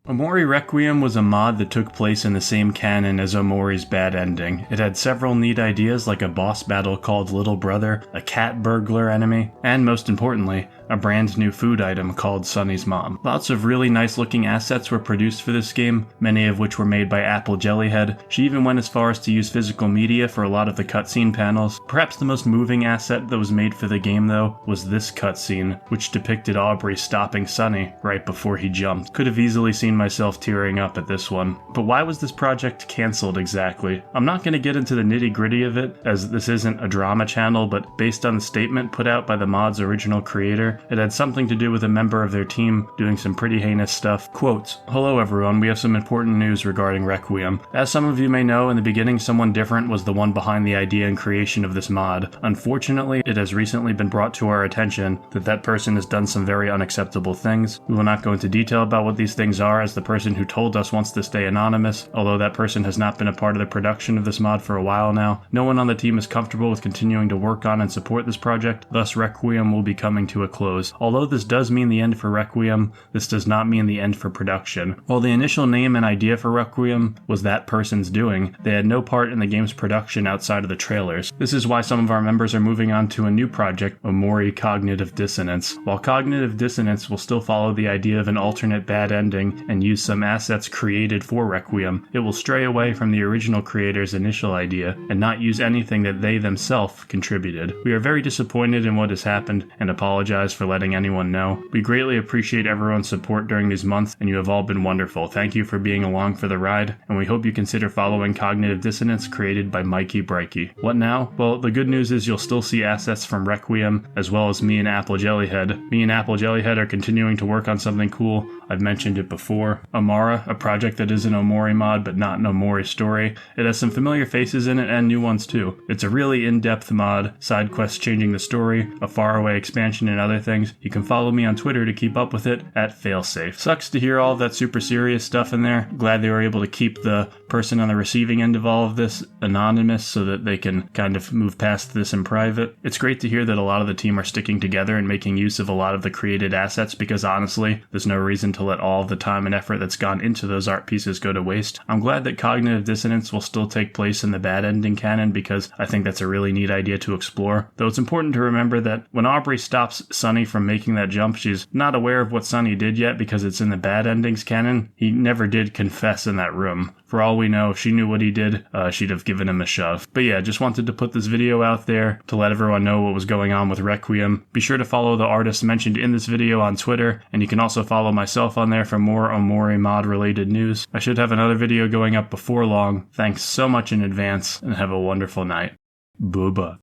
OMORI Requiem was a mod that took place in the same canon as OMORI's bad ending. It had several neat ideas like a boss battle called Little Brother, a cat burglar enemy, and most importantly, a brand new food item called Sunny's Mom. Lots of really nice looking assets were produced for this game, many of which were made by Apple Jellyhead. She even went as far as to use physical media for a lot of the cutscene panels. Perhaps the most moving asset that was made for the game though was this cutscene, which depicted Aubrey stopping Sunny right before he jumped. Could have easily seen myself tearing up at this one. But why was this project cancelled exactly? I'm not going to get into the nitty gritty of it, as this isn't a drama channel, but based on the statement put out by the mod's original creator, it had something to do with a member of their team doing some pretty heinous stuff. Quotes, "Hello everyone, we have some important news regarding Requiem. As some of you may know, in the beginning someone different was the one behind the idea and creation of this mod. Unfortunately, it has recently been brought to our attention that that person has done some very unacceptable things. We will not go into detail about what these things are, as the person who told us wants to stay anonymous, although that person has not been a part of the production of this mod for a while now. No one on the team is comfortable with continuing to work on and support this project, thus Requiem will be coming to a close. Although this does mean the end for Requiem, this does not mean the end for production. While the initial name and idea for Requiem was that person's doing, they had no part in the game's production outside of the trailers. This is why some of our members are moving on to a new project, OMORI Cognitive Dissonance. While Cognitive Dissonance will still follow the idea of an alternate bad ending and use some assets created for Requiem, it will stray away from the original creator's initial idea and not use anything that they themselves contributed. We are very disappointed in what has happened and apologize for letting anyone know. We greatly appreciate everyone's support during these months, and you have all been wonderful. Thank you for being along for the ride, and we hope you consider following Cognitive Dissonance created by Mikey Brikey. What now? Well, the good news is you'll still see assets from Requiem, as well as me and Apple Jellyhead. Me and Apple Jellyhead are continuing to work on something cool. I've mentioned it before. Amara, a project that is an OMORI mod but not an OMORI story. It has some familiar faces in it and new ones too. It's a really in-depth mod, side quests changing the story, a faraway expansion and other things. You can follow me on Twitter to keep up with it at Failsafe. Sucks to hear all of that super serious stuff in there. Glad they were able to keep the person on the receiving end of all of this anonymous so that they can kind of move past this in private. It's great to hear that a lot of the team are sticking together and making use of a lot of the created assets, because honestly, there's no reason to let all of the time and effort that's gone into those art pieces go to waste. I'm glad that Cognitive Dissonance will still take place in the bad ending canon, because I think that's a really neat idea to explore. Though it's important to remember that when Aubrey stops Sunny from making that jump, she's not aware of what Sunny did yet because it's in the bad endings canon. He never did confess in that room. For all we know, if she knew what he did, she'd have given him a shove. But yeah, just wanted to put this video out there to let everyone know what was going on with Requiem. Be sure to follow the artist mentioned in this video on Twitter, and you can also follow myself on there for more OMORI mod related news. I should have another video going up before long. Thanks so much in advance, and have a wonderful night. Booba.